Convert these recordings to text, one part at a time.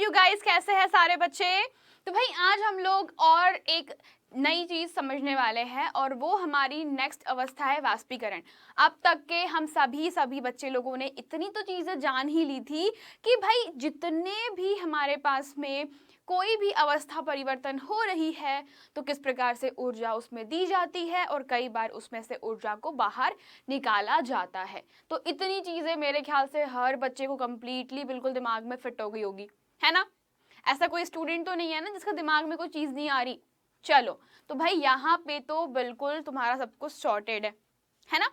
You guys, कैसे हैं सारे बच्चे। तो भाई आज हम लोग और एक नई चीज समझने वाले हैं और वो हमारी नेक्स्ट अवस्था है वाष्पीकरण। अब तक के हम सभी बच्चे लोगों ने इतनी तो चीजें जान ही ली थी कि भाई जितने भी हमारे पास में कोई भी अवस्था परिवर्तन हो रही है तो किस प्रकार से ऊर्जा उसमें दी जाती है और कई बार उसमें से ऊर्जा को बाहर निकाला जाता है। तो इतनी चीजें मेरे ख्याल से हर बच्चे को कंप्लीटली बिल्कुल दिमाग में फिट हो गई होगी, है ना। ऐसा कोई स्टूडेंट तो नहीं है ना जिसका दिमाग में कोई चीज नहीं आ रही। चलो तो भाई यहाँ पे तो बिल्कुल तुम्हारा सब कुछ सॉर्टेड है ना।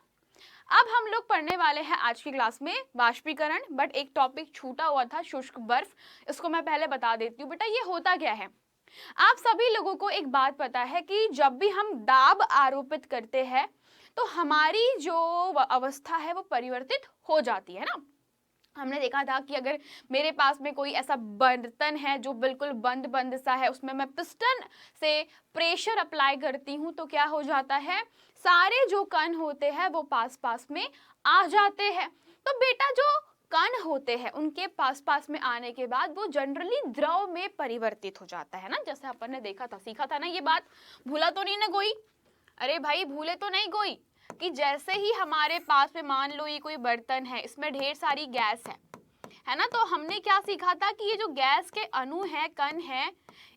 अब हम लोग पढ़ने वाले हैं आज की क्लास में वाष्पीकरण, बट एक टॉपिक छूटा हुआ था शुष्क बर्फ। इसको मैं पहले बता देती हूँ बेटा, ये होता क्या है। आप सभी लोगों को एक बात पता है कि जब भी हम दाब आरोपित करते हैं तो हमारी जो अवस्था है वो परिवर्तित हो जाती है ना। हमने देखा था कि अगर मेरे पास में कोई ऐसा बर्तन है जो बिल्कुल बंद बंद सा है, उसमें मैं पिस्टन से प्रेशर अप्लाई करती हूँ तो क्या हो जाता है, सारे जो कण होते हैं वो पास पास में आ जाते हैं। तो बेटा जो कण होते हैं उनके पास पास में आने के बाद वो जनरली द्रव में परिवर्तित हो जाता है ना। जैसे अपन ने देखा था, सीखा था ना, ये बात भूला तो नहीं ना कोई। अरे भाई भूले तो नहीं कोई कि जैसे ही हमारे पास में मान लो ये कोई बर्तन है, इसमें ढेर सारी गैस है ना। तो हमने क्या सीखा था कि ये जो गैस के अणु है, कण है,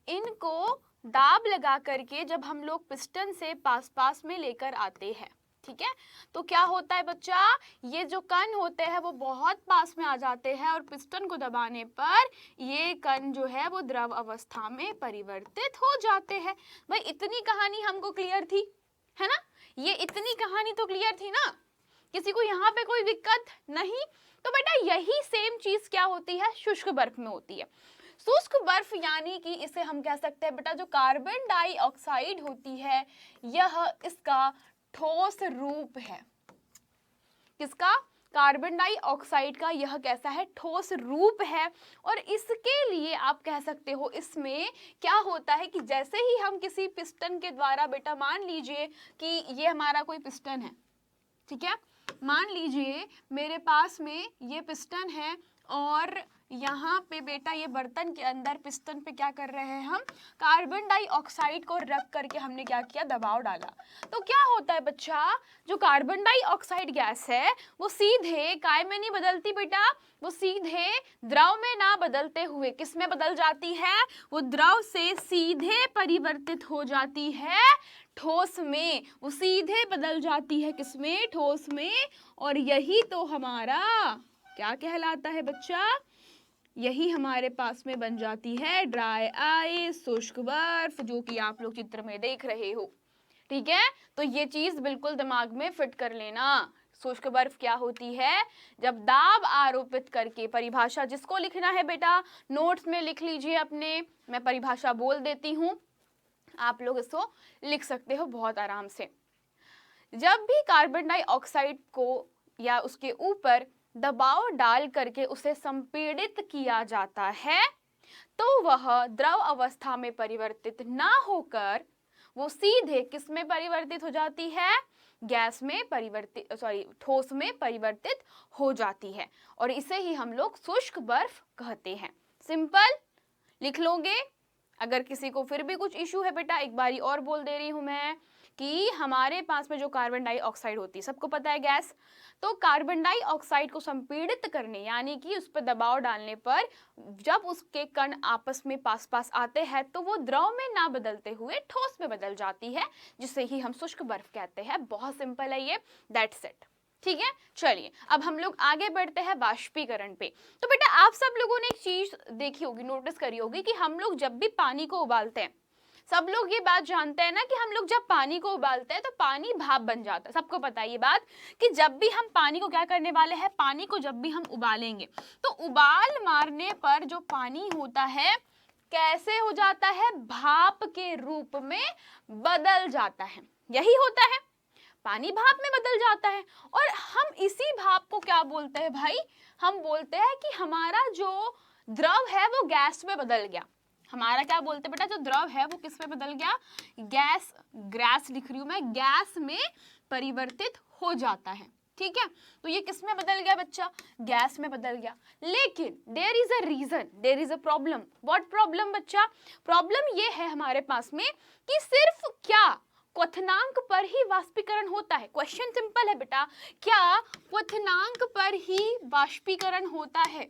इनको दाब लगा करके जब हम लोग पिस्टन से पास पास में लेकर आते हैं, ठीक है, तो क्या होता है बच्चा, ये जो कण होते हैं वो बहुत पास में आ जाते हैं और पिस्टन को दबाने पर ये कण जो है वो द्रव अवस्था में परिवर्तित हो जाते हैं। भाई इतनी कहानी हमको क्लियर थी, है ना। ये इतनी कहानी तो क्लियर थी ना, किसी को यहाँ पे कोई दिक्कत नहीं। तो बेटा यही सेम चीज क्या होती है, शुष्क बर्फ में होती है। शुष्क बर्फ यानी कि इसे हम कह सकते हैं बेटा जो कार्बन डाइऑक्साइड होती है यह इसका ठोस रूप है। किसका, कार्बन डाइऑक्साइड का यह कैसा है, ठोस रूप है। और इसके लिए आप कह सकते हो इसमें क्या होता है कि जैसे ही हम किसी पिस्टन के द्वारा, बेटा मान लीजिए कि ये हमारा कोई पिस्टन है, ठीक है, मान लीजिए मेरे पास में ये पिस्टन है और यहाँ पे बेटा ये बर्तन के अंदर पिस्टन पे क्या कर रहे हैं हम, कार्बन डाइऑक्साइड को रख करके हमने क्या किया, दबाव डाला। तो क्या होता है बच्चा, जो कार्बन डाइऑक्साइड गैस है वो सीधे काय में नहीं बदलती बेटा, वो सीधे द्रव में ना बदलते हुए किस में बदल जाती है, वो द्रव से सीधे परिवर्तित हो जाती है ठोस में। वो सीधे बदल जाती है किसमें, ठोस में। और यही तो हमारा क्या कहलाता है बच्चा, यही हमारे पास में बन जाती है ड्राई आइस, शुष्क बर्फ, जो कि आप लोग चित्र में देख रहे हो, ठीक है। तो ये चीज बिल्कुल दिमाग में फिट कर लेना। शुष्क बर्फ क्या होती है, जब दाब आरोपित करके, परिभाषा जिसको लिखना है बेटा नोट्स में लिख लीजिए अपने, मैं परिभाषा बोल देती हूँ, आप लोग इसको लिख सकते हो बहुत आराम से। जब भी कार्बन डाइऑक्साइड को या उसके ऊपर दबाव डाल करके उसे संपीड़ित किया जाता है तो वह द्रव अवस्था में परिवर्तित ना होकर वो सीधे किस में परिवर्तित हो जाती है, गैस में परिवर्तित, ठोस में परिवर्तित हो जाती है। और इसे ही हम लोग शुष्क बर्फ कहते हैं। सिंपल लिख लोगे। अगर किसी को फिर भी कुछ इशू है बेटा, एक बारी और बोल दे रही हूं मैं कि हमारे पास में जो कार्बन डाइऑक्साइड होती है, सबको पता है गैस, तो कार्बन डाइऑक्साइड को संपीड़ित करने यानी कि उस पर दबाव डालने पर जब उसके कण आपस में पास पास आते हैं तो वो द्रव में ना बदलते हुए ठोस में बदल जाती है, जिसे ही हम शुष्क बर्फ कहते हैं। बहुत सिंपल है ये, दैट्स इट, ठीक है। चलिए अब हम लोग आगे बढ़ते हैं वाष्पीकरण पे। तो बेटा आप सब लोगों ने एक चीज देखी होगी, नोटिस करी होगी कि हम लोग जब भी पानी को उबालते हैं, सब लोग ये बात जानते हैं ना कि हम लोग जब पानी को उबालते हैं तो पानी भाप बन जाता है। सबको पता है ये बात कि जब भी हम पानी को क्या करने वाले हैं, पानी को जब भी हम उबालेंगे तो उबाल मारने पर जो पानी होता है कैसे हो जाता है, भाप के रूप में बदल जाता है। यही होता है, पानी भाप में बदल जाता है। और हम इसी भाप को क्या बोलते हैं भाई, हम बोलते हैं कि हमारा जो द्रव है वो गैस में बदल गया। हमारा क्या बोलते हैं बेटा, जो द्रव है वो किस में बदल गया, गैस लिख रही हूं मैं, गैस में परिवर्तित हो जाता है। ठीक है, तो ये किस में बदल गया बच्चा? गैस में बदल गया। लेकिन there is a reason, there is a problem. What problem बच्चा? प्रॉब्लम ये है हमारे पास में कि सिर्फ क्या क्वथनांक पर ही वाष्पीकरण होता है? क्वेश्चन सिंपल है बेटा, क्या क्वथनांक पर ही वाष्पीकरण होता है?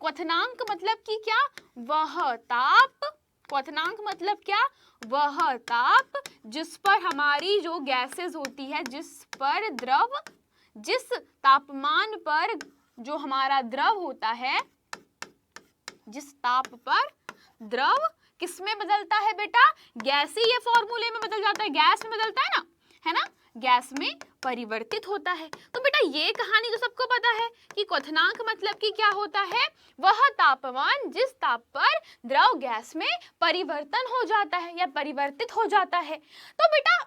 क्वथनांक मतलब कि क्या? वह ताप, क्वथनांक मतलब क्या? वह ताप जिस पर हमारी जो गैसेस होती है, जिस पर द्रव, जिस तापमान पर जो हमारा द्रव होता है, जिस ताप पर द्रव किस में बदलता है बेटा? गैसीय फॉर्मूले में बदल जाता है, गैस में बदलता है ना, गैस में परिवर्तित होता है। तो बेटा ये कहानी तो सबको पता है कि क्वथनांक मतलब कि क्या होता है? वह तापमान जिस ताप पर द्रव गैस में परिवर्तन हो जाता है या परिवर्तित हो जाता है। तो बेटा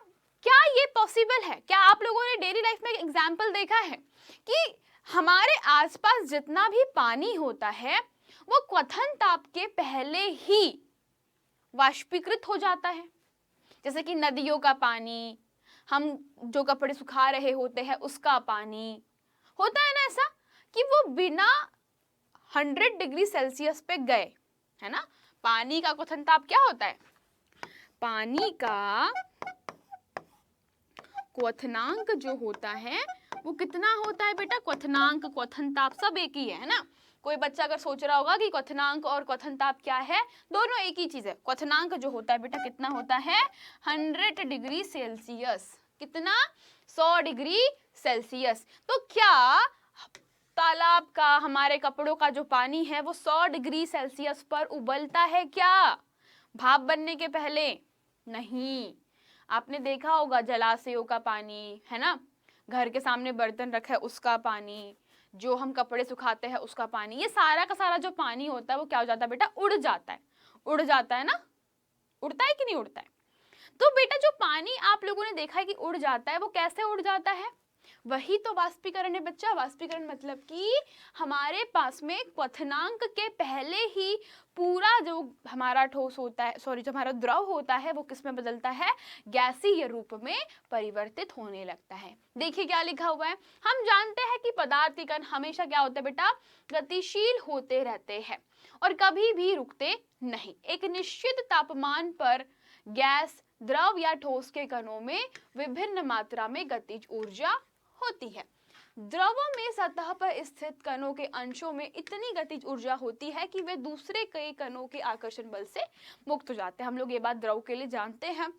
क्या ये पॉसिबल है? क्या आप लोगों ने डेली लाइफ में एग्जाम्पल देखा है कि हमारे आसपास जितना भी पानी होता है वो क्वथन ताप के पहले ही वाष्पीकृत हो जाता है? जैसे कि नदियों का पानी, हम जो कपड़े सुखा रहे होते हैं उसका पानी, होता है ना ऐसा कि वो बिना 100 डिग्री सेल्सियस पे गए, है ना। पानी का क्वथन ताप क्या होता है? पानी का क्वथनांक जो होता है वो कितना होता है बेटा? क्वथनांक, क्वथन ताप सब एक ही है ना। कोई बच्चा अगर सोच रहा होगा कि क्वथनांक और क्वथन ताप क्या है, दोनों एक ही चीज है। क्वथनांक जो होता है बेटा कितना होता है? 100 डिग्री सेल्सियस। कितना? 100 डिग्री सेल्सियस। तो क्या तालाब का, हमारे कपड़ों का जो पानी है वो 100 डिग्री सेल्सियस पर उबलता है क्या भाप बनने के पहले? नहीं। आपने देखा होगा जलाशयों का पानी, है ना, घर के सामने बर्तन रखा है उसका पानी, जो हम कपड़े सुखाते हैं उसका पानी, ये सारा का सारा जो पानी होता है वो क्या हो जाता है बेटा? उड़ जाता है। उड़ जाता है ना, उड़ता है कि नहीं उड़ता है? तो बेटा जो पानी आप लोगों ने देखा है कि उड़ जाता है, वो कैसे उड़ जाता है? वही तो वाष्पीकरण है बच्चा। वाष्पीकरण मतलब कि हमारे पास में क्वथनांक के पहले ही पूरा जो हमारा ठोस होता है, सॉरी, जो हमारा द्रव होता है वो किस में बदलता है? गैसीय रूप में परिवर्तित होने लगता है। देखिए क्या लिखा हुआ है। हम जानते हैं कि पदार्थ के कण हमेशा क्या होते हैं बेटा? गतिशील होते रहते हैं और कभी भी रुकते नहीं। एक निश्चित तापमान पर गैस, द्रव या ठोस के कणों में विभिन्न मात्रा में गतिज ऊर्जा होती है। द्रवों में सतह पर स्थित कणों के अंशों में इतनी गतिज ऊर्जा होती है कि वे दूसरे कई कणों के आकर्षण बल से मुक्त हो जाते हैं। हम लोग ये बात द्रव के लिए जानते हैं।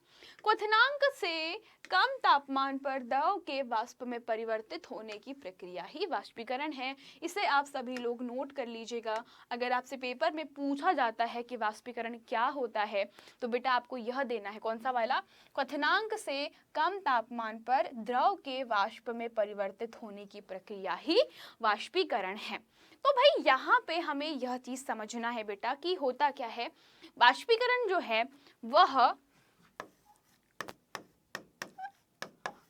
क्वथनांक से कम तापमान पर द्रव के वाष्प में परिवर्तित होने की प्रक्रिया ही वाष्पीकरण है। इसे आप सभी लोग नोट कर लीजिएगा। अगर आपसे पेपर में पूछा जाता है कि वाष्पीकरण क्या होता है तो बेटा आपको यह देना है, कौन सा वाला? क्वथनांक से कम तापमान पर द्रव के वाष्प में परिवर्तित होने की प्रक्रिया ही वाष्पीकरण है। तो भाई यहाँ पे हमें यह चीज समझना है बेटा कि होता क्या है। वाष्पीकरण जो है वह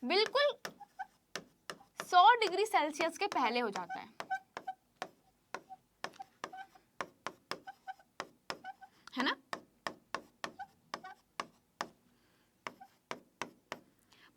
बिल्कुल 100 डिग्री सेल्सियस के पहले हो जाता है ना।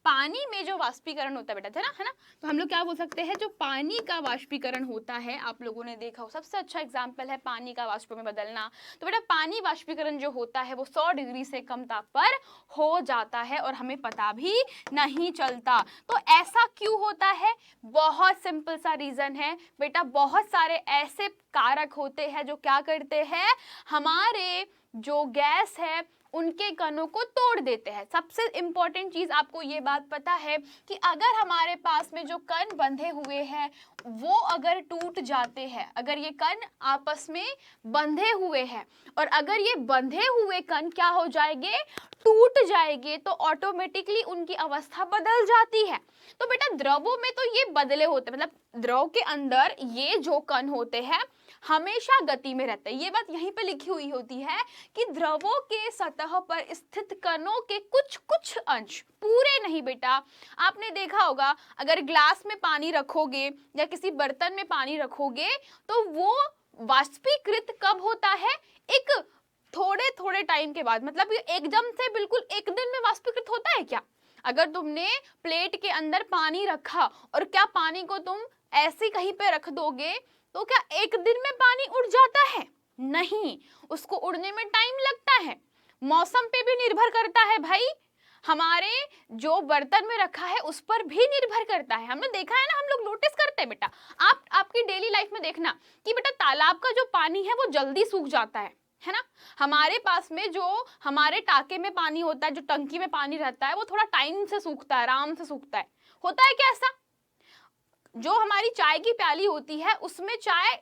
पानी में जो वाष्पीकरण होता है बेटा, है ना, तो हम लोग क्या बोल सकते हैं? जो पानी का वाष्पीकरण होता है, आप लोगों ने देखा हो, सबसे अच्छा एग्जांपल है पानी का वाष्प में बदलना। तो बेटा पानी वाष्पीकरण जो होता है वो 100 डिग्री से कम ताप पर हो जाता है और हमें पता भी नहीं चलता। तो ऐसा क्यों होता है? बहुत सिंपल सा रीजन है बेटा। बहुत सारे ऐसे कारक होते हैं जो क्या करते हैं? हमारे जो गैस है उनके कणों को तोड़ देते हैं। सबसे इंपॉर्टेंट चीज आपको ये बात पता है कि अगर हमारे पास में जो कण बंधे हुए हैं वो अगर टूट जाते हैं, अगर ये कण आपस में बंधे हुए हैं और अगर ये बंधे हुए कण क्या हो जाएंगे? टूट जाएंगे, तो ऑटोमेटिकली उनकी अवस्था बदल जाती है। तो बेटा द्रवों में तो ये बदले होते हैं, मतलब द्रव के अंदर ये जो कण होते हैं हमेशा गति में रहते हैं। ये बात यहीं पे लिखी हुई होती है कि द्रवों के सतह पर स्थित कणों के कुछ कुछ अंश, पूरे नहीं बेटा। आपने देखा होगा अगर ग्लास में पानी रखोगे या किसी बर्तन में पानी रखोगे तो वो वाष्पीकृत कब होता है? एक थोड़े थोड़े टाइम के बाद। मतलब ये एकदम से बिल्कुल एक दिन में वाष्पीकृत होता है क्या? अगर तुमने प्लेट के अंदर पानी रखा और क्या पानी को तुम ऐसे कहीं पे रख दोगे तो क्या एक दिन में पानी उड़ जाता है? नहीं, उसको उड़ने में टाइम लगता है। मौसम पे भी निर्भर करता है भाई, हमारे जो बर्तन में रखा है उस पर भी निर्भर करता है। हमने देखा है ना, हम लोग नोटिस करते हैं बेटा, आप आपकी डेली लाइफ में देखना कि बेटा तालाब का जो पानी है वो जल्दी सूख जाता है ना। हमारे पास में जो हमारे टाके में पानी होता है, जो टंकी में पानी रहता है, वो थोड़ा टाइम से सूखता है, आराम से सूखता है। होता है क्या ऐसा? जो हमारी चाय की प्याली होती है उसमें चाय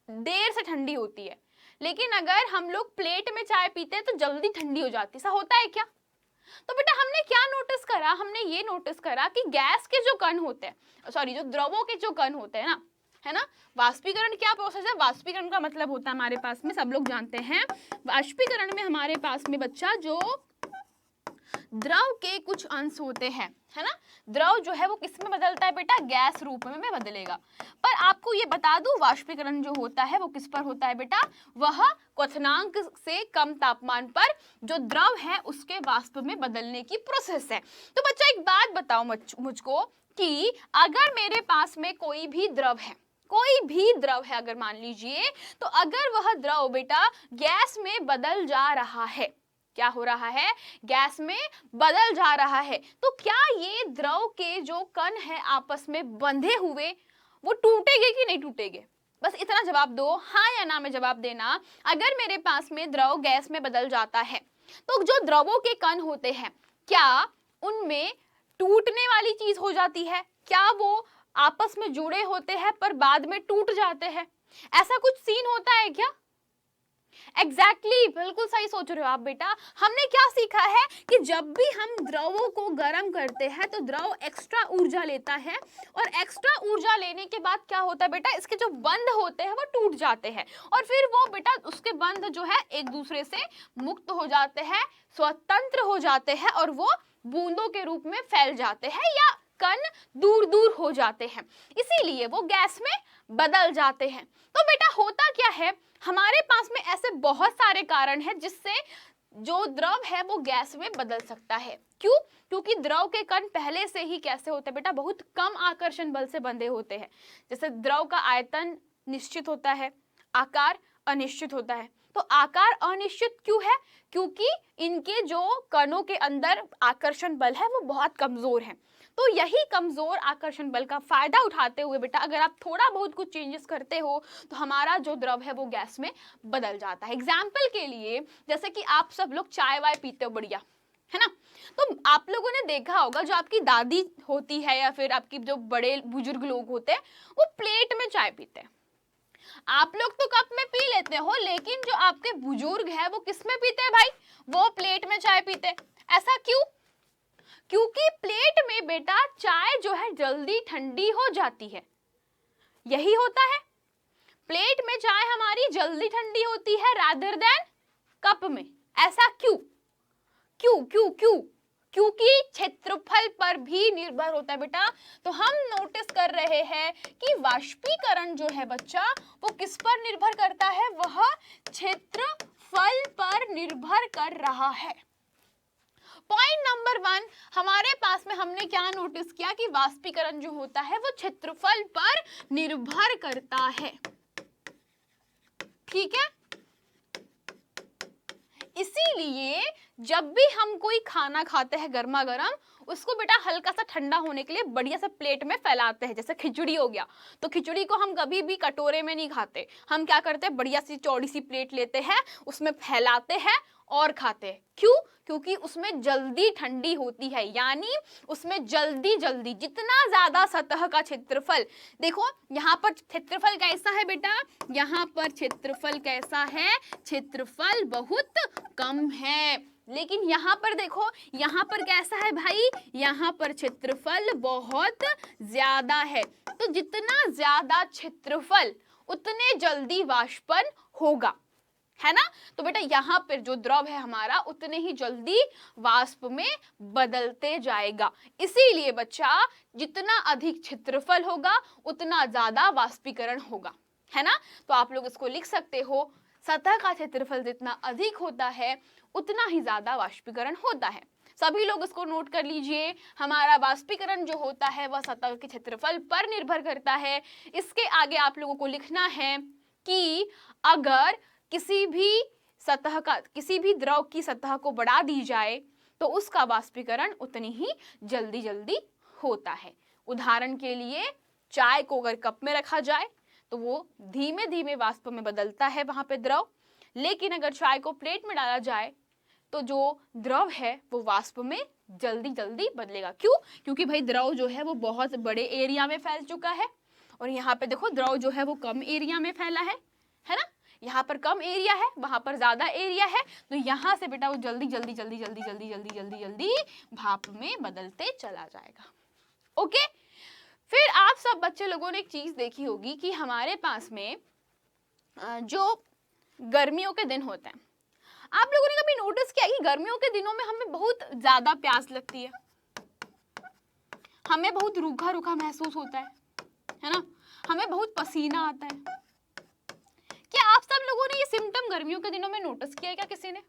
देर से ठंडी होती है, लेकिन अगर हम लोग प्लेट में चाय पीते हैं तो जल्दी ठंडी हो जाती है। ऐसा होता है क्या? तो बेटा हमने क्या नोटिस करा, हमने ये नोटिस करा कि गैस के जो कण होते हैं, सॉरी जो द्रवों के जो कण होते हैं ना, है ना, वाष्पीकरण क्या प्रोसेस है? वाष्पीकरण का मतलब होता है हमारे पास में, सब लोग जानते हैं, वाष्पीकरण में हमारे पास में बच्चा जो द्रव के कुछ अंश होते हैं, है ना, द्रव जो है वो किस में बदलता है बेटा? गैस रूप में बदलेगा। पर आपको ये बता दूं, वाष्पीकरण जो होता है वो किस पर होता है बेटा? वह क्वथनांक से कम तापमान पर जो द्रव है उसके वाष्प में बदलने की प्रोसेस है। तो बच्चा एक बात बताओ मुझको कि अगर मेरे पास में कोई भी द्रव है, कोई भी द्रव है अगर मान लीजिए, तो अगर वह द्रव बेटा गैस में बदल जा रहा है, क्या हो रहा है? गैस में बदल जा रहा है, तो क्या ये द्रव के जो कण है आपस में बंधे हुए वो टूटेंगे कि नहीं टूटेंगे? बस इतना जवाब दो, हाँ या ना में जवाब देना। अगर मेरे पास में द्रव गैस में बदल जाता है तो जो द्रवों के कण होते हैं क्या उनमें टूटने वाली चीज हो जाती है? क्या वो आपस में जुड़े होते हैं पर बाद में टूट जाते हैं? ऐसा कुछ सीन होता है क्या? एग्जैक्टली बिल्कुल सही सोच रहे हो आप बेटा। हमने क्या सीखा है कि जब भी हम द्रवों को गर्म करते हैं तो द्रव एक्स्ट्रा ऊर्जा लेता है, और एक्स्ट्रा ऊर्जा लेने के बाद क्या होता है बेटा? इसके जो बंध होते हैं वो टूट जाते हैं, और फिर वो बेटा उसके बंध जो है एक दूसरे से मुक्त हो जाते हैं, स्वतंत्र हो जाते हैं, और वो बूंदों के रूप में फैल जाते हैं या कण दूर दूर हो जाते हैं, इसीलिए वो गैस में बदल जाते हैं। तो बेटा होता क्या है, हमारे पास में ऐसे बहुत सारे कारण हैं जिससे जो द्रव है वो गैस में बदल सकता है। क्यों? क्योंकि द्रव के कण पहले से ही कैसे होते हैं बेटा? बहुत कम आकर्षण बल से बंधे होते हैं। जैसे द्रव का आयतन निश्चित होता है, आकार अनिश्चित होता है। तो आकार अनिश्चित क्यों है? क्योंकि इनके जो कणों के अंदर आकर्षण बल है वो बहुत कमजोर है। तो यही कमजोर आकर्षण बल का फायदा उठाते हुए बेटा अगर आप थोड़ा बहुत कुछ चेंजेस करते हो तो हमारा जो द्रव है वो गैस में बदल जाता है। एग्जाम्पल के लिए जैसे कि आप सब लोग चाय वाय पीते हो बढ़िया, है ना, तो आप लोगों ने देखा होगा जो आपकी दादी होती है या फिर आपकी जो बड़े बुजुर्ग लोग होते हैं वो प्लेट में चाय पीते हैं। आप लोग तो कप में पी लेते हो, लेकिन जो आपके बुजुर्ग है वो किस में पीते हैं भाई? वो प्लेट में चाय पीते हैं। ऐसा क्यों? क्योंकि प्लेट में बेटा चाय जो है जल्दी ठंडी हो जाती है, यही होता है। प्लेट में चाय हमारी जल्दी ठंडी होती है रादर देन कप में। ऐसा क्यों? क्यों क्यों क्यों? क्योंकि क्षेत्रफल पर भी निर्भर होता है बेटा। तो हम नोटिस कर रहे हैं कि वाष्पीकरण जो है बच्चा वो किस पर निर्भर करता है? वह क्षेत्रफल पर निर्भर कर रहा है। पॉइंट नंबर 1, हमारे पास में हमने क्या नोटिस किया कि वाष्पीकरण जो होता है वो क्षेत्रफल पर निर्भर करता है। ठीक है, इसीलिए जब भी हम कोई खाना खाते हैं गर्मा गर्म, उसको बेटा हल्का सा ठंडा होने के लिए बढ़िया सा प्लेट में फैलाते हैं। जैसे खिचड़ी हो गया, तो खिचड़ी को हम कभी भी कटोरे में नहीं खाते, हम क्या करते हैं? बढ़िया सी चौड़ी सी प्लेट लेते हैं, उसमें फैलाते हैं और खाते हैं। क्यों? क्योंकि उसमें जल्दी ठंडी होती है, यानी उसमें जल्दी जल्दी जितना ज्यादा सतह का क्षेत्रफल, देखो यहाँ पर क्षेत्रफल कैसा है बेटा? यहाँ पर क्षेत्रफल कैसा है? क्षेत्रफल बहुत कम है। लेकिन यहाँ पर देखो, यहाँ पर कैसा है भाई? यहाँ पर क्षेत्रफल बहुत ज्यादा है। तो जितना ज्यादा क्षेत्रफल उतने जल्दी वाष्पन होगा, है ना। तो बेटा यहाँ पर जो द्रव है हमारा उतने ही जल्दी वाष्प में बदलते जाएगा। इसीलिए बच्चा जितना अधिक क्षेत्रफल होगा उतना ज्यादा वाष्पीकरण होगा, है ना। तो आप लोग इसको लिख सकते हो, सतह का क्षेत्रफल जितना अधिक होता है उतना ही ज्यादा वाष्पीकरण होता है। सभी लोग इसको नोट कर लीजिए। हमारा वाष्पीकरण जो होता है वह सतह के क्षेत्रफल पर निर्भर करता है। इसके आगे आप लोगों को लिखना है कि अगर किसी भी द्रव की सतह को बढ़ा दी जाए तो उसका वाष्पीकरण उतनी ही जल्दी होता है। उदाहरण के लिए चाय को अगर कप में रखा जाए तो वो धीमे धीमे वाष्प में बदलता है वहां पे द्रव, लेकिन अगर चाय को प्लेट में डाला जाए तो जो द्रव है वो वाष्प में जल्दी बदलेगा। क्यों? क्योंकि भाई द्रव जो है वो बहुत बड़े एरिया में फैल चुका है और यहाँ पे देखो द्रव जो है वो कम एरिया में फैला है ना। यहाँ पर कम एरिया है, वहां पर ज्यादा एरिया है, तो यहाँ से बेटा वो जल्दी भाप में बदलते चला जाएगा। ओके, फिर आप सब बच्चे लोगों ने एक चीज देखी होगी कि हमारे पास में जो गर्मियों के दिन होते हैं, आप लोगों ने कभी नोटिस किया कि गर्मियों के दिनों में हमें बहुत ज्यादा प्यास लगती है, हमें बहुत रूखा रूखा महसूस होता है ना, हमें बहुत पसीना आता है। क्या आप सब लोगों ने ये सिम्टम गर्मियों के दिनों में नोटिस किया है क्या किसी ने?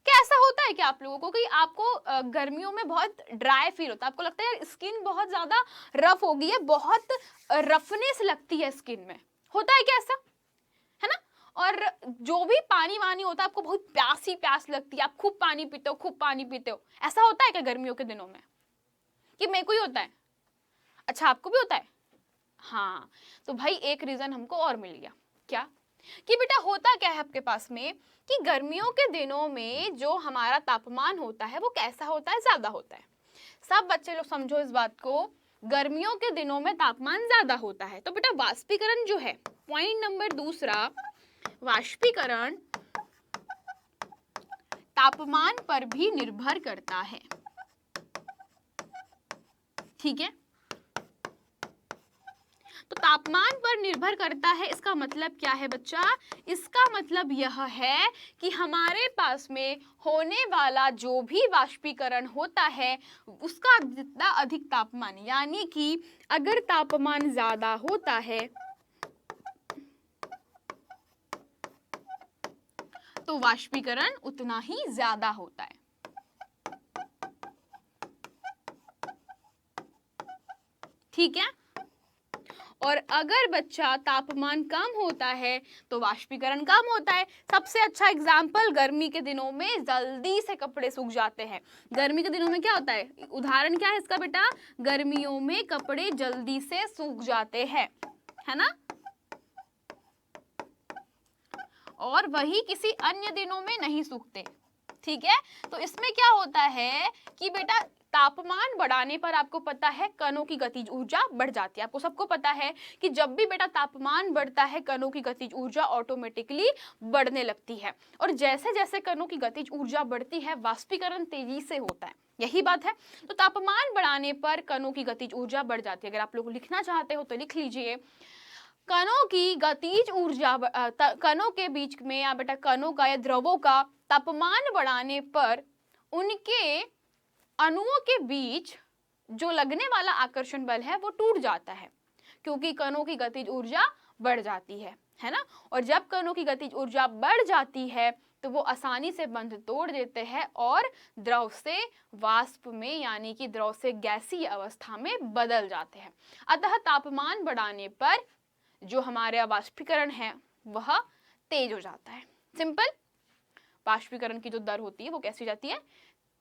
क्या ऐसा होता है कि आप लोगों को कि आपको गर्मियों में बहुत ड्राई फील होता है, आपको लगता है स्किन बहुत ज्यादा रफ हो गई है, बहुत रफनेस लगती है स्किन में, होता है क्या ऐसा? है ना। और जो भी पानी वानी होता है आपको बहुत प्यास लगती है, आप खूब पानी पीते हो, ऐसा होता है क्या गर्मियों के दिनों में? कि मेरे को ही होता है? अच्छा, आपको भी होता है? हाँ, तो भाई एक रीजन हमको और मिल गया। क्या? कि बेटा होता क्या है आपके पास में कि गर्मियों के दिनों में जो हमारा तापमान होता है वो कैसा होता है? ज्यादा होता है। सब बच्चे लोग समझो इस बात को, गर्मियों के दिनों में तापमान ज्यादा होता है, तो बेटा वाष्पीकरण जो है, पॉइंट नंबर दूसरा, वाष्पीकरण तापमान पर भी निर्भर करता है। ठीक है, तो तापमान पर निर्भर करता है, इसका मतलब क्या है बच्चा? इसका मतलब यह है कि हमारे पास में होने वाला जो भी वाष्पीकरण होता है उसका जितना अधिक तापमान, यानी कि अगर तापमान ज्यादा होता है तो वाष्पीकरण उतना ही ज्यादा होता है। ठीक है, और अगर बच्चा तापमान कम होता है तो वाष्पीकरण कम होता है। सबसे अच्छा एग्जाम्पल, गर्मी के दिनों में जल्दी से कपड़े सूख जाते हैं। गर्मी के दिनों में क्या होता है? उदाहरण क्या है इसका बेटा? गर्मियों में कपड़े जल्दी से सूख जाते हैं, है ना, और वही किसी अन्य दिनों में नहीं सूखते। ठीक है, तो इसमें क्या होता है कि बेटा तापमान बढ़ाने पर आपको पता है कणों की गतिज ऊर्जा बढ़ जाती है। आपको सबको पता है कि जब भी बेटा तापमान बढ़ता है कणों की गतिज ऊर्जा ऑटोमेटिकली बढ़ने लगती है, और जैसे जैसे कणों की गतिज ऊर्जा बढ़ती है वाष्पीकरण तेजी से होता है। यही बात है, तो तापमान बढ़ाने पर कणों की गतिज ऊर्जा बढ़ जाती है। अगर आप लोग लिखना चाहते हो तो लिख लीजिए, कणों की गतिज ऊर्जा, कणों के बीच में या बेटा कणों का या द्रवों का तापमान बढ़ाने पर उनके अणुओं के बीच जो लगने वाला आकर्षण बल है वो टूट जाता है, क्योंकि कणों की गतिज ऊर्जा बढ़ जाती है ना। और जब कणों की गतिज ऊर्जा बढ़ जाती है तो वो आसानी से बंध तोड़ देते हैं और द्रव से वाष्प में, यानी कि द्रव से गैसीय अवस्था में बदल जाते हैं। अतः तापमान बढ़ाने पर जो हमारे वाष्पीकरण है वह तेज हो जाता है। सिंपल, वाष्पीकरण की जो दर होती है वो कैसी हो जाती है?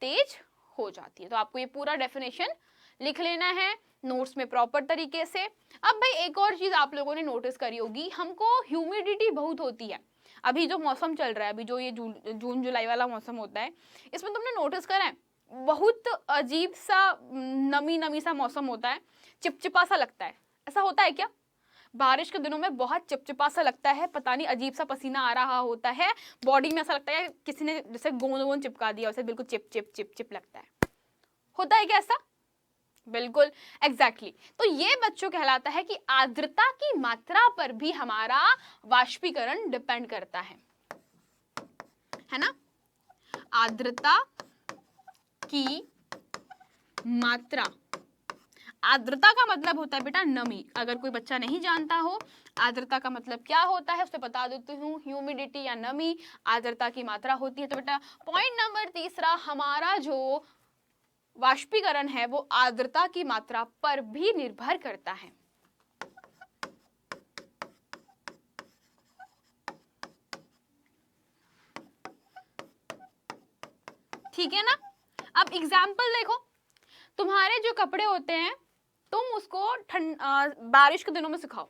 तेज हो जाती है। तो आपको ये पूरा डेफिनेशन लिख लेना है नोट्स में प्रॉपर तरीके से। अब भाई एक और चीज आप लोगों ने नोटिस करी होगी, हमको ह्यूमिडिटी बहुत होती है। अभी जो मौसम चल रहा है, अभी जो ये जून जुलाई वाला मौसम होता है, इसमें तुमने नोटिस करा है बहुत अजीब सा नमी सा मौसम होता है, चिपचिपा सा लगता है। ऐसा होता है क्या? बारिश के दिनों में बहुत चिपचिपा सा लगता है, पता नहीं अजीब सा पसीना आ रहा होता है, बॉडी में ऐसा लगता है किसी ने जैसे गोंद वोंद चिपका दिया, वैसे बिल्कुल चिप चिप चिप चिप लगता है। होता है क्या ऐसा? बिल्कुल एग्जैक्टली। तो ये बच्चों कहलाता है कि आर्द्रता की मात्रा पर भी हमारा वाष्पीकरण डिपेंड करता है ना। आर्द्रता की मात्रा, आर्द्रता का मतलब होता है बेटा नमी। अगर कोई बच्चा नहीं जानता हो आर्द्रता का मतलब क्या होता है, उसे बता देती हूँ, ह्यूमिडिटी या नमी आर्द्रता की मात्रा होती है। तो बेटा पॉइंट नंबर तीसरा, हमारा जो वाष्पीकरण है वो आर्द्रता की मात्रा पर भी निर्भर करता है। ठीक है ना। अब एग्जाम्पल देखो, तुम्हारे जो कपड़े होते हैं तुम उसको बारिश के दिनों में सुखाओ,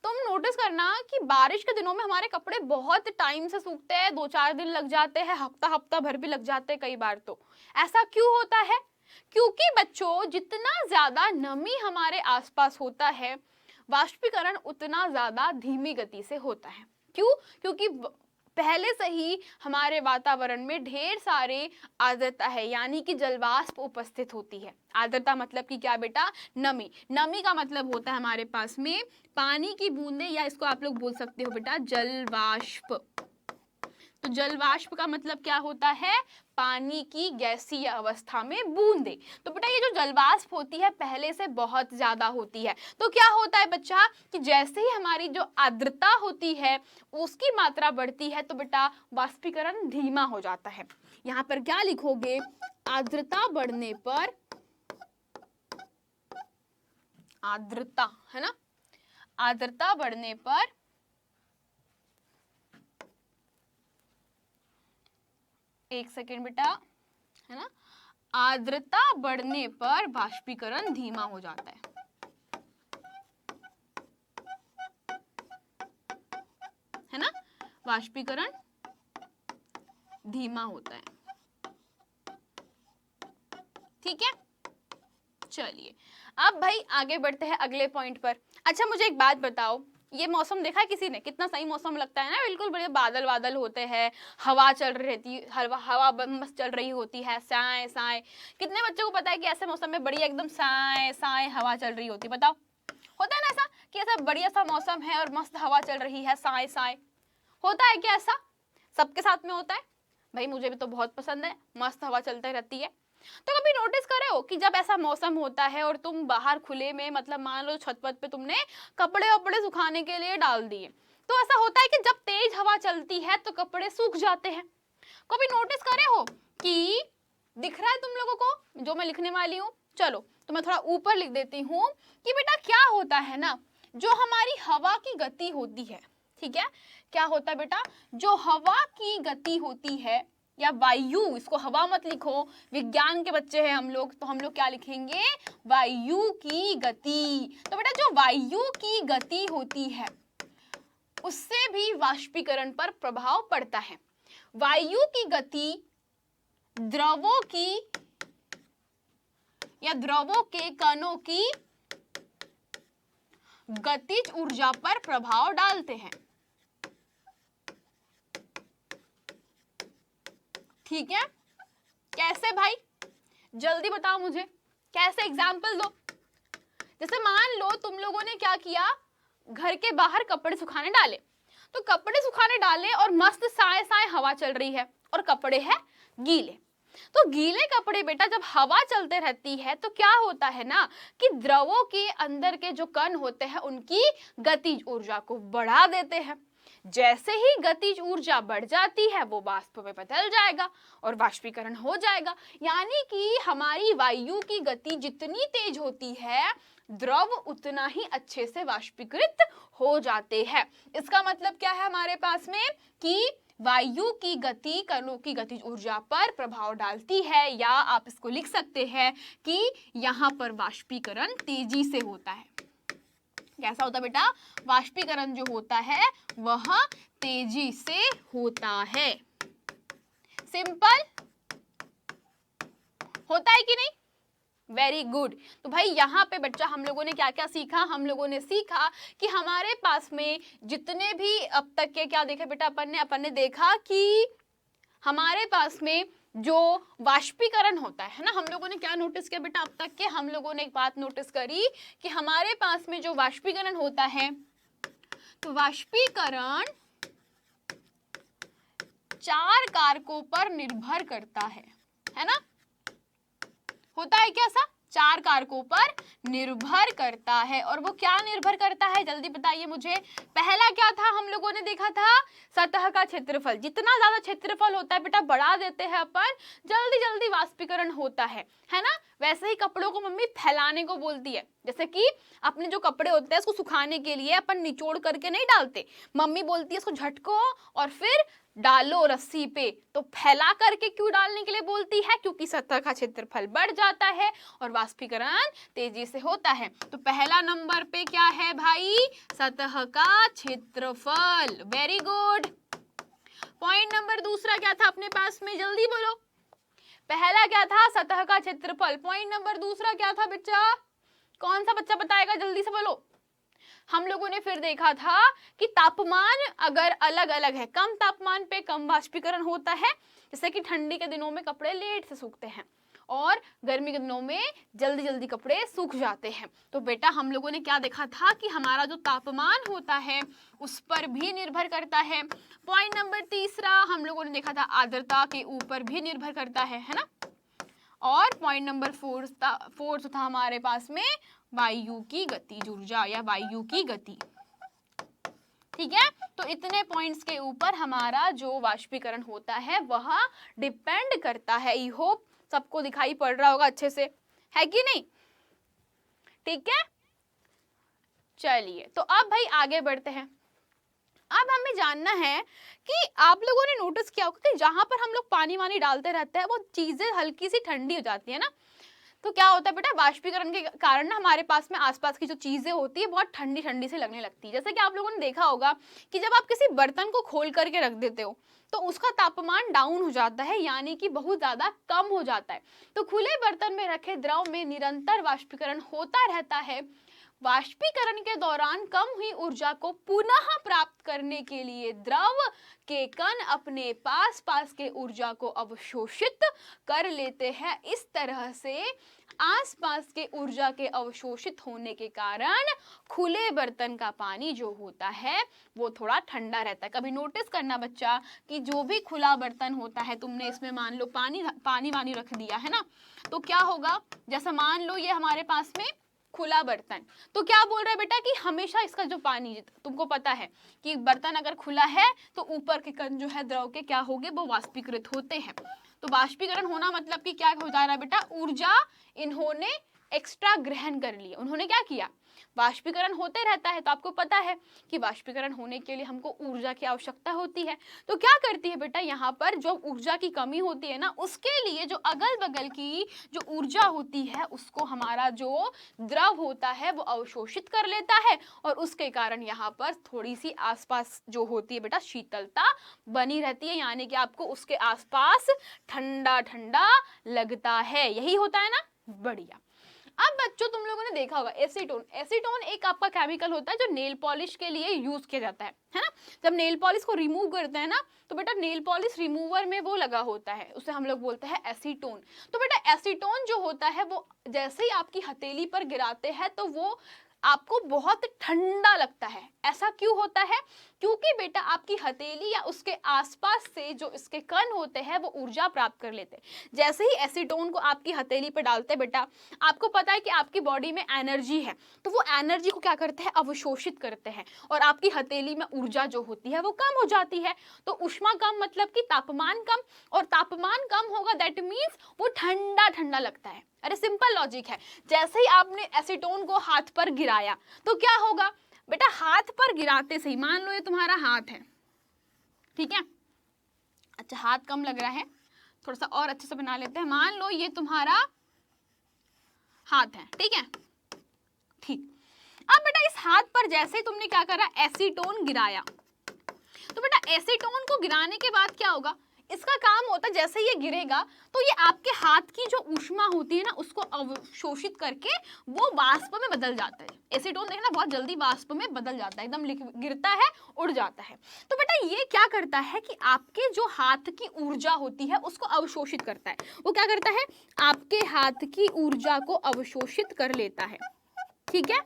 तुम नोटिस करना कि बारिश के दिनों में हमारे कपड़े बहुत टाइम से सूखते हैं, 2-4 दिन लग जाते हैं, हफ्ता भर भी लग जाते हैं कई बार। तो ऐसा क्यों होता है? क्योंकि बच्चों जितना ज्यादा नमी हमारे आसपास होता है वाष्पीकरण उतना ज्यादा धीमी गति से होता है। क्यों? क्योंकि पहले से ही हमारे वातावरण में ढेर सारे आर्द्रता है, यानी कि जलवाष्प उपस्थित होती है। आर्द्रता मतलब कि क्या बेटा? नमी। नमी का मतलब होता है हमारे पास में पानी की बूंदें, या इसको आप लोग बोल सकते हो बेटा जलवाष्प। तो जलवाष्प का मतलब क्या होता है? पानी की गैसीय अवस्था में बूंदे। तो बेटा ये जो जलवाष्प होती है पहले से बहुत ज्यादा होती है। तो क्या होता है बच्चा कि जैसे ही हमारी जो आर्द्रता होती है उसकी मात्रा बढ़ती है तो बेटा वाष्पीकरण धीमा हो जाता है। यहाँ पर क्या लिखोगे? आर्द्रता बढ़ने पर, आर्द्रता है ना, आर्द्रता बढ़ने पर एक सेकेंड बेटा, है ना, आर्द्रता बढ़ने पर वाष्पीकरण धीमा हो जाता है ना, वाष्पीकरण धीमा होता है। ठीक है, चलिए अब भाई आगे बढ़ते हैं अगले पॉइंट पर। अच्छा मुझे एक बात बताओ, ये मौसम देखा है किसी ने? कितना सही मौसम लगता है ना, बिल्कुल बढ़िया, बादल बादल होते हैं, हवा चल रही रहती, हवा मस्त चल रही होती है, साए साए। कितने बच्चों को पता है कि ऐसे मौसम में बढ़िया एकदम साए साए हवा चल रही होती? बताओ, होता है ना ऐसा कि ऐसा बढ़िया सा मौसम है और मस्त हवा चल रही है, साए साए? होता है क्या ऐसा? सबके साथ में होता है? भाई मुझे भी तो बहुत पसंद है, मस्त हवा चलती रहती है। तो कभी नोटिस करे हो कि जब ऐसा मौसम होता है और तुम बाहर खुले में, मतलब मान लो छत वत पे तुमने कपड़े वपड़े सुखाने के लिए डाल दिए, तो ऐसा होता है कि जब तेज हवा चलती है तो कपड़े सूख जाते हैं। कभी नोटिस करे हो कि दिख रहा है तुम लोगों को जो मैं लिखने वाली हूँ? चलो तो मैं थोड़ा ऊपर लिख देती हूँ कि बेटा क्या होता है ना, जो हमारी हवा की गति होती है, ठीक है, क्या होता है बेटा? जो हवा की गति होती है या वायु, इसको हवा मत लिखो, विज्ञान के बच्चे हैं हम लोग, तो हम लोग क्या लिखेंगे? वायु की गति। तो बेटा जो वायु की गति होती है उससे भी वाष्पीकरण पर प्रभाव पड़ता है। वायु की गति द्रवों की या द्रवों के कणों की गतिज ऊर्जा पर प्रभाव डालते हैं। ठीक है, कैसे भाई? जल्दी बताओ मुझे, कैसे? एग्जाम्पल दो। जैसे मान लो तुम लोगों ने क्या किया, घर के बाहर कपड़े सुखाने डाले, तो कपड़े सुखाने डाले और मस्त साए साए हवा चल रही है और कपड़े हैं गीले। तो गीले कपड़े बेटा जब हवा चलते रहती है तो क्या होता है ना कि द्रवों के अंदर के जो कण होते हैं उनकी गतिज ऊर्जा को बढ़ा देते हैं। जैसे ही गतिज ऊर्जा बढ़ जाती है वो वाष्प में बदल जाएगा और वाष्पीकरण हो जाएगा। यानी कि हमारी वायु की गति जितनी तेज होती है द्रव उतना ही अच्छे से वाष्पीकृत हो जाते हैं। इसका मतलब क्या है हमारे पास में कि वायु की गति कणों की गतिज ऊर्जा पर प्रभाव डालती है, या आप इसको लिख सकते हैं कि यहाँ पर वाष्पीकरण तेजी से होता है। कैसा होता है बेटा? वाष्पीकरण जो होता है वह तेजी से होता है। सिंपल होता है कि नहीं? Very good. तो भाई यहाँ पे बच्चा हम लोगों ने क्या क्या सीखा? हम लोगों ने सीखा कि हमारे पास में जितने भी अब तक के क्या देखे बेटा अपन ने देखा कि हमारे पास में जो वाष्पीकरण होता है ना, हम लोगों ने क्या नोटिस किया बेटा अब तक के? हम लोगों ने एक बात नोटिस करी कि हमारे पास में जो वाष्पीकरण होता है, तो वाष्पीकरण 4 कारकों पर निर्भर करता है ना? होता है क्या ऐसा? 4 कारकों पर निर्भर करता है। और वो क्या निर्भर करता है, जल्दी बताइए मुझे। पहला क्या था, हम लोगों ने देखा था सतह का क्षेत्रफल। जितना ज्यादा क्षेत्रफल होता है बेटा बढ़ा देते हैं अपन, जल्दी जल्दी वाष्पीकरण होता है ना। वैसे ही कपड़ों को मम्मी फैलाने को बोलती है। जैसे कि अपने जो कपड़े होते हैं उसको सुखाने के लिए अपन निचोड़ करके नहीं डालते, मम्मी बोलती है इसको झटको और फिर डालो रस्सी पे। तो फैला करके क्यों डालने के लिए बोलती है, क्योंकि सतह का क्षेत्रफल बढ़ जाता है और वाष्पीकरण तेजी से होता है। तो पहला नंबर पे क्या है भाई, सतह का क्षेत्रफल। Very good. पॉइंट नंबर दूसरा क्या था अपने पास में, जल्दी बोलो। पहला क्या था, सतह का क्षेत्रफल। पॉइंट नंबर दूसरा क्या था बच्चा, कौन सा बच्चा बताएगा, जल्दी से बोलो। हम लोगों ने फिर देखा था कि तापमान अगर अलग अलग है, कम तापमान पे कम वाष्पीकरण होता है। जैसे कि ठंडी के दिनों में कपड़े लेट से सूखते हैं और गर्मी के दिनों में जल्दी जल्दी कपड़े सूख जाते हैं। तो बेटा हम लोगों ने क्या देखा था कि हमारा जो तापमान होता है उस पर भी निर्भर करता है। पॉइंट नंबर तीसरा हम लोगों ने देखा था आर्द्रता के ऊपर भी निर्भर करता है ना। और पॉइंट नंबर फोर्थ था हमारे पास में वायु की गतिज ऊर्जा या वायु की गति। ठीक है, तो इतने पॉइंट्स के ऊपर हमारा जो वाष्पीकरण होता है वह डिपेंड करता है। आई होप सबको दिखाई पड़ रहा होगा अच्छे से, है कि नहीं। ठीक है, चलिए तो अब भाई आगे बढ़ते हैं। अब हमें जानना है कि आप लोगों ने नोटिस किया होगा कि जहां पर हम लोग पानी वानी डालते रहते हैं वो चीजें हल्की सी ठंडी हो जाती है ना। तो क्या होता है बेटा, वाष्पीकरण के कारण ना हमारे पास में आसपास की जो चीजें होती है बहुत ठंडी ठंडी से लगने लगती है। जैसे कि आप लोगों ने देखा होगा कि जब आप किसी बर्तन को खोल करके रख देते हो तो उसका तापमान डाउन हो जाता है, यानी कि बहुत ज्यादा कम हो जाता है। तो खुले बर्तन में रखे द्रव में निरंतर वाष्पीकरण होता रहता है। वाष्पीकरण के दौरान कम हुई ऊर्जा को पुनः प्राप्त करने के लिए द्रव के कण अपने पास के ऊर्जा को अवशोषित कर लेते हैं। इस तरह से आसपास के ऊर्जा के अवशोषित होने के कारण खुले बर्तन का पानी जो होता है वो थोड़ा ठंडा रहता है। कभी नोटिस करना बच्चा कि जो भी खुला बर्तन होता है, तुमने इसमें मान लो पानी वानी रख दिया है ना, तो क्या होगा, जैसा मान लो ये हमारे पास में खुला बर्तन, तो क्या बोल रहा है बेटा कि हमेशा इसका जो पानी, तुमको पता है कि बर्तन अगर खुला है तो ऊपर के कण जो है द्रव के क्या होंगे, वो वाष्पीकृत होते हैं। तो वाष्पीकरण होना मतलब कि क्या हो जा रहा है बेटा, ऊर्जा इन्होंने एक्स्ट्रा ग्रहण कर लिया। उन्होंने क्या किया, वाष्पीकरण होते रहता है तो आपको पता है कि वाष्पीकरण होने के लिए हमको ऊर्जा की आवश्यकता होती है। तो क्या करती है बेटा, यहाँ पर जो ऊर्जा की कमी होती है ना, उसके लिए जो अगल बगल की जो ऊर्जा होती है उसको हमारा जो द्रव होता है वो अवशोषित कर लेता है और उसके कारण यहाँ पर थोड़ी सी आसपास जो होती है बेटा शीतलता बनी रहती है, यानी कि आपको उसके आसपास ठंडा ठंडा लगता है। यही होता है ना, बढ़िया। अब बच्चों तुम लोगों ने देखा होगा एसीटोन। एसीटोन एक आपका केमिकल होता है जो नेल पॉलिश के लिए यूज किया जाता है ना। जब नेल पॉलिश को रिमूव करते हैं ना तो बेटा नेल पॉलिश रिमूवर में वो लगा होता है, उसे हम लोग बोलते हैं एसीटोन। तो बेटा एसीटोन जो होता है वो जैसे ही आपकी हथेली पर गिराते हैं तो वो आपको बहुत ठंडा लगता है। ऐसा क्यों होता है, क्योंकि बेटा आपकी हथेली या उसके आसपास से जो इसके कण होते हैं वो ऊर्जा प्राप्त कर लेते हैं। जैसे ही एसीटोन को आपकी हथेली पर डालते हैं बेटा, आपको पता है कि आपकी बॉडी में एनर्जी है, तो वो एनर्जी को क्या करते हैं, अवशोषित करते हैं और आपकी हथेली में ऊर्जा जो होती है वो कम हो जाती है। तो ऊष्मा कम मतलब कि तापमान कम, और तापमान कम होगा दैट मीन्स वो ठंडा ठंडा लगता है। अरे सिंपल लॉजिक है। जैसे ही आपने एसीटोन को हाथ पर गिराया तो क्या होगा बेटा, हाथ पर गिराते से ही, मान लो ये तुम्हारा हाथ है, ठीक है, अच्छा हाथ कम लग रहा है, थोड़ा सा और अच्छे से बना लेते हैं। मान लो ये तुम्हारा हाथ है, ठीक है, ठीक। अब बेटा इस हाथ पर जैसे ही तुमने क्या करा, एसीटोन गिराया, तो बेटा एसीटोन को गिराने के बाद क्या होगा, इसका काम होता है जैसे ये गिरेगा तो ये आपके हाथ की जो ऊष्मा होती है ना उसको अवशोषित करके वो वाष्प में बदल जाता है। एसीटोन देखना बहुत जल्दी वाष्प में बदल जाता है, एकदम गिरता है उड़ जाता है। तो बेटा ये क्या करता है कि आपके जो हाथ की ऊर्जा होती है उसको अवशोषित करता है। वो क्या करता है, आपके हाथ की ऊर्जा को अवशोषित कर लेता है, ठीक है,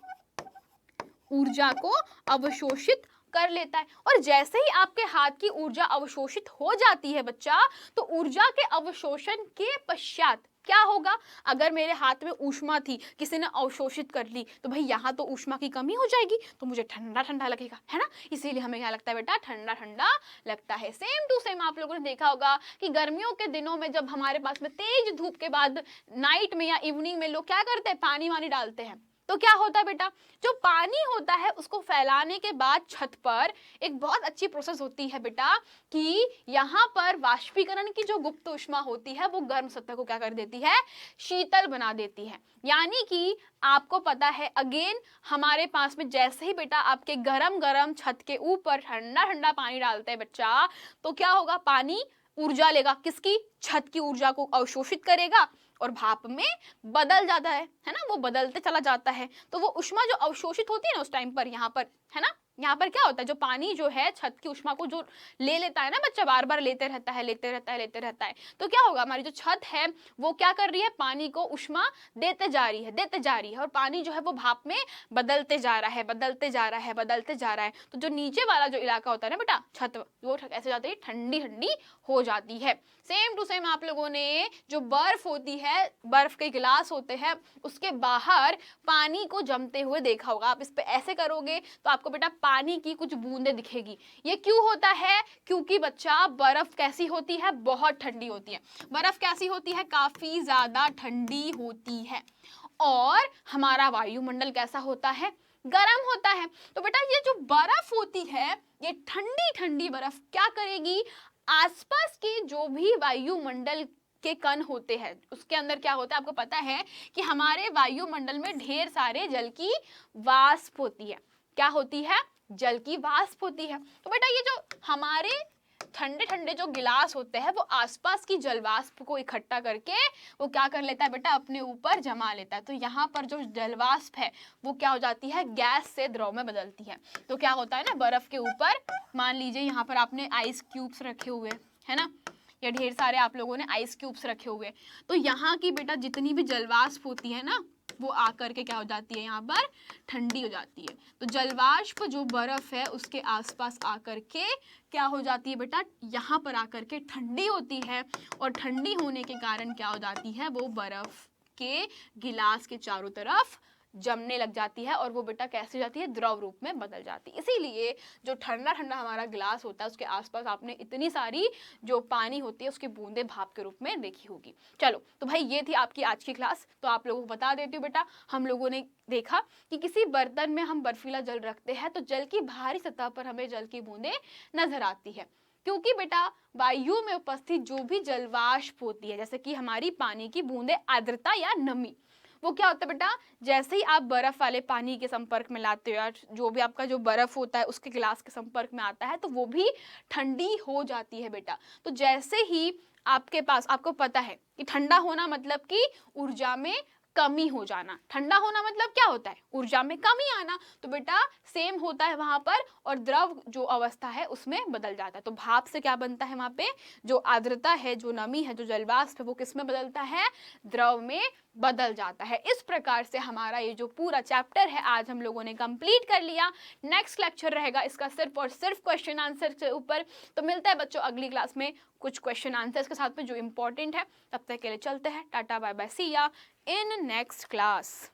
ऊर्जा को अवशोषित कर लेता है। और जैसे ही आपके हाथ की ऊर्जा अवशोषित हो जाती है बच्चा, तो ऊर्जा के अवशोषण के पश्चात क्या होगा, अगर मेरे हाथ में ऊष्मा थी, किसी ने अवशोषित कर ली, तो भाई यहाँ तो ऊष्मा की कमी हो जाएगी, तो मुझे ठंडा ठंडा लगेगा, है ना। इसीलिए हमें क्या लगता है बेटा, ठंडा ठंडा लगता है। सेम टू सेम आप लोगों ने देखा होगा कि गर्मियों के दिनों में जब हमारे पास में तेज धूप के बाद नाइट में या इवनिंग में लोग क्या करते हैं, पानी वानी डालते हैं, तो क्या होता है बेटा, जो पानी होता है उसको फैलाने के बाद छत पर एक बहुत अच्छी प्रोसेस होती है बेटा, कि यहाँ पर वाष्पीकरण की जो गुप्त ऊष्मा होती है वो गर्म सतह को क्या कर देती है, शीतल बना देती है। यानी कि आपको पता है, अगेन हमारे पास में जैसे ही बेटा आपके गरम गरम छत के ऊपर ठंडा ठंडा पानी डालते हैं बच्चा, तो क्या होगा, पानी ऊर्जा लेगा, किसकी, छत की ऊर्जा को अवशोषित करेगा और भाप में बदल जाता है ना, वो बदलते चला जाता है। तो वो ऊष्मा जो अवशोषित होती है ना उस टाइम पर, यहाँ पर है ना, यहाँ पर क्या होता है, जो पानी जो है छत की ऊष्मा को जो ले लेता है ना बच्चा, बार बार लेते रहता है, तो क्या होगा, हमारी जो छत है वो क्या कर रही है, पानी को ऊष्मा देते जा रही है, और पानी जो है वो भाप में बदलते जा रहा है। तो जो नीचे वाला जो इलाका होता है ना बेटा, छत, वो ऐसे जाती है, ठंडी ठंडी हो जाती है। सेम टू सेम आप लोगों ने जो बर्फ होती है, बर्फ के गिलास होते हैं, उसके बाहर पानी को जमते हुए देखा होगा। आप इस पे ऐसे करोगे तो आपको बेटा पानी की कुछ बूंदें दिखेगी। ये क्यों होता है, क्योंकि बच्चा बर्फ कैसी होती है, बहुत ठंडी होती है। बर्फ कैसी होती है, काफी ज्यादा ठंडी होती है। और हमारा वायुमंडल कैसा होता है, गर्म होता है। तो बेटा ये जो बर्फ होती है, ये ठंडी ठंडी बर्फ क्या करेगी, आसपास के जो भी वायुमंडल के कण होते हैं उसके अंदर क्या होता है, आपको पता है कि हमारे वायुमंडल में ढेर सारे जल की वाष्प होती है। क्या होती है, जल की वाष्प होती है। तो बेटा ये जो हमारे ठंडे ठंडे जो गिलास होते हैं वो आसपास की जल वाष्प को इकट्ठा करके वो क्या कर लेता है बेटा, अपने ऊपर जमा लेता है। तो यहाँ पर जो जल वाष्प है वो क्या हो जाती है, गैस से द्रव में बदलती है। तो क्या होता है ना, बर्फ के ऊपर मान लीजिए यहाँ पर आपने आइस क्यूब्स रखे हुए है ना, या ढेर सारे आप लोगों ने आइस क्यूब्स रखे हुए, तो यहाँ की बेटा जितनी भी जलवाष्प होती है ना, वो आकर के क्या हो जाती है, यहाँ पर ठंडी हो जाती है। तो जलवाष्प जो बर्फ है उसके आसपास आकर के क्या हो जाती है बेटा, यहाँ पर आकर के ठंडी होती है, और ठंडी होने के कारण क्या हो जाती है, वो बर्फ के गिलास के चारों तरफ जमने लग जाती है, और वो बेटा कैसे हो जाती है, द्रव रूप में बदल जाती है। इसीलिए जो ठंडा ठंडा हमारा गिलास होता है उसके आसपास आपने इतनी सारी जो पानी होती है उसकी बूंदे भाप के रूप में देखी होगी। चलो तो भाई ये थी आपकी आज की क्लास। तो आप लोगों को बता देती हूँ बेटा, हम लोगों ने देखा कि किसी बर्तन में हम बर्फीला जल रखते हैं तो जल की बाहरी सतह पर हमें जल की बूंदे नजर आती है, क्योंकि बेटा वायु में उपस्थित जो भी जलवाष्प होती है, जैसे कि हमारी पानी की बूंदे आर्द्रता या नमी, वो क्या होता है बेटा, जैसे ही आप बर्फ वाले पानी के संपर्क में लाते हो, या जो भी आपका जो बर्फ होता है उसके गिलास के संपर्क में आता है, तो वो भी ठंडी हो जाती है बेटा। तो जैसे ही आपके पास, आपको पता है कि ठंडा होना मतलब कि ऊर्जा में कमी हो जाना, ठंडा होना मतलब क्या होता है, ऊर्जा में कमी आना। तो बेटा सेम होता है वहां पर, और द्रव जो अवस्था है उसमें बदल जाता है। तो भाप से क्या बनता है, वहां पे जो आर्द्रता है, जो नमी है, जो जलवाष्प है, वो किस में बदलता है, द्रव में बदल जाता है। इस प्रकार से हमारा ये जो पूरा चैप्टर है आज हम लोगों ने कंप्लीट कर लिया। नेक्स्ट लेक्चर रहेगा इसका सिर्फ और सिर्फ क्वेश्चन आंसर के ऊपर। तो मिलता है बच्चों अगली क्लास में कुछ क्वेश्चन आंसर्स के साथ में जो इंपॉर्टेंट है। तब तक के लिए चलते हैं, टाटा बाय बाय, सी या इन नेक्स्ट क्लास।